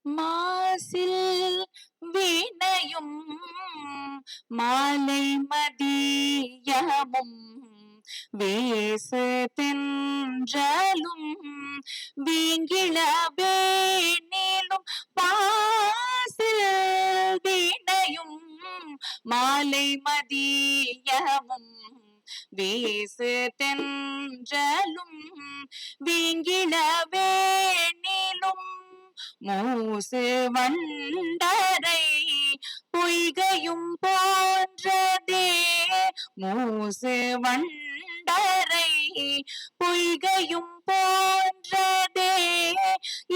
மாசில் வீணையும் மாலை மதியமும் வீசு தென்றலும் வீங்கிழவே நீளும் பாசில் வீணையும் மாலை மதியமும் வீசு தென்றலும் வீங்கிழவே நீளும் மூசு வண்டரை பொய்கையும் போன்றதே மூசு வண்டரை பொய்கையும் போன்றதே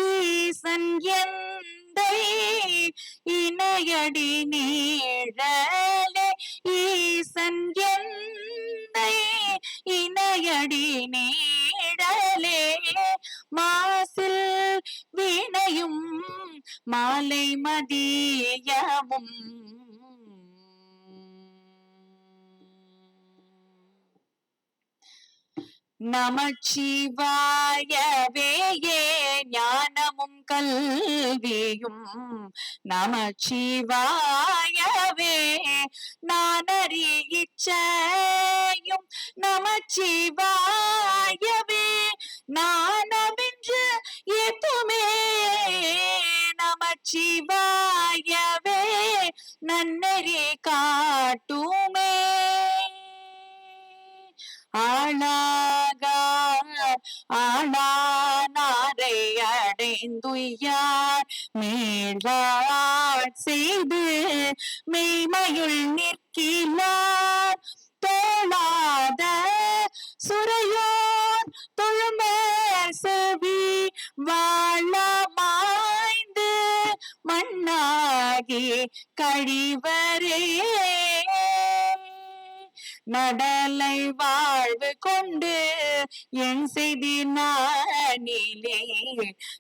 ஈசன் எந்தை இணையடி நீழலே ஈசன் எந்தை இணையடி நீழலே மாசில் வீணையும் மாலை மதியமும் நமச்சிவாயவே ஞானமும் கல்வியும் நமச்சிவாயவே நானறி இச்சையும் நமச்சிவாயவே நானவென்று ஏத்துமே நமச்சிவாயவே நன்னறி காட்டுமே ஆளானாரை அடைந்துயார் மேலாட் செய்து மெய்மையுள் நிற்கிறார் தோளாத சுரையோர் தொழுமேல் செவி வாழமாய்ந்து மண்ணாகி கழிவரே நடலை வாழ்வு கொண்டு என் செய்தி நானிலே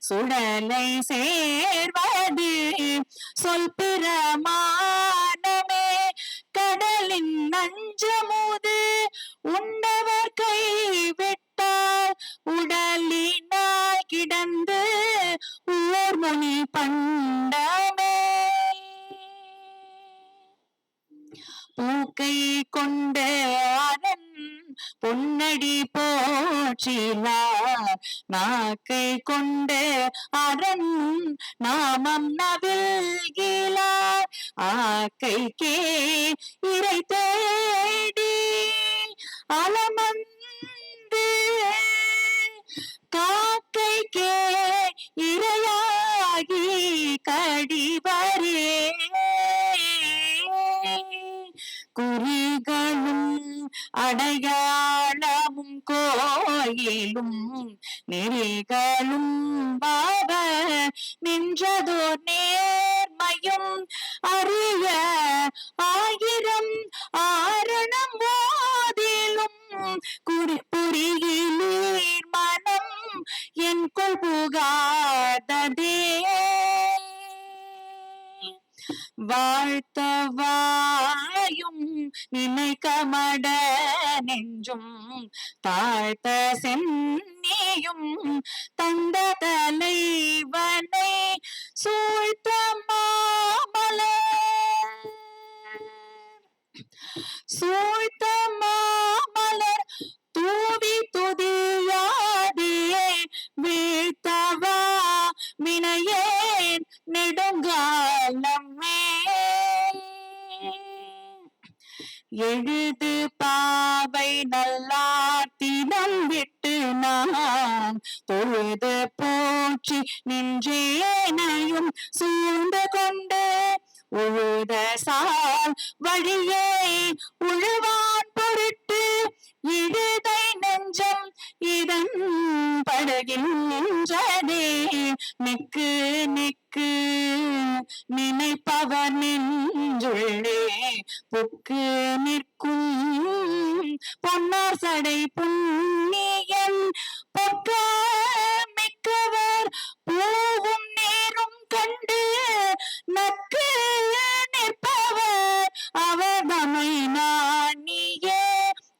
சுடலை சேர்வது சொல் பிரமாணமே கடலின் நஞ்சமுது உண்டவர் கைவிட்டால் உடலினாய் கிடந்து ஊர் முனி பண்டமே பூக்கை கொண்ட அதன் பொன்னடி போற்றினார் நாக்கை கொண்டு அரண் நாமம் நவில்கிறார் ஆக்கைக்கே இறை தேடி அலமந்து காக்கைக்கே இரையாகி கடிவரே குறிகளும் அடையாளமும் கோயிலும் நெறிகளும் பாவ நின்றதோர் நேர்மையும் அறிய ஆயிரம் ஆரணம் போதிலும் புரியிலீர் மனம் என் கொள் புகாததே வாழ்த்தவாயும் நினைக்கமட நெஞ்சும் தாழ்த்த சென்னியும் தந்த தலைவனை சூழ்த்த மாமலர் தூவி துதியாதே வீழ்த்தவா வினையேன் நெடுங்காலமே எழுது பாவை நல்லாத்தினம் விட்டு நான் தொழுது போற்றி நின்றேனையும் சூழ்ந்து கொண்டு உழுத சால் வழியே உழுவான் பொருட்டு இழுதை நெஞ்சம் இதன் படுகின்றதே நிக்கு நிக்கு நினைப்பவர் நின்றுள்ளே புக்கு நிற்கும் பொன்னார் சடை புண்ணியன் பொக்க மிக்கவர் பூவும் நேரும் கண்டு நக்கு நிற்பவர் அவதமை நாணியே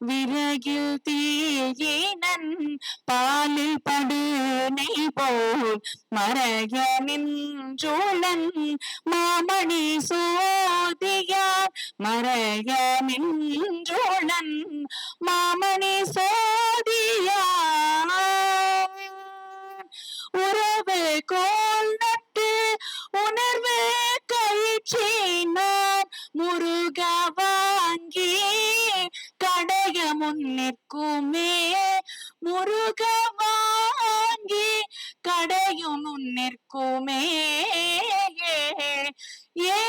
விறகில் தீயினன் பாலில் படு நெய் போல் போல் மறைய நின்றோழன் மாமணி சோதியார் மறைய நின்றோழன் மாமணி சோதியார் உறவு கோல் நட்டு உணர்வு கயிற்றினார் முருக வாங்கி கடைய முன்னிற்குமே முருக வாங்கி கடையும் முன்னிற்குமே ஏ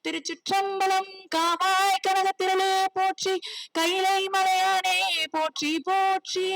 திருச்சிற்றம்பலம். காவாய் கனகத்திரளே போற்றி, கைலை மலையானே போற்றி போற்றி.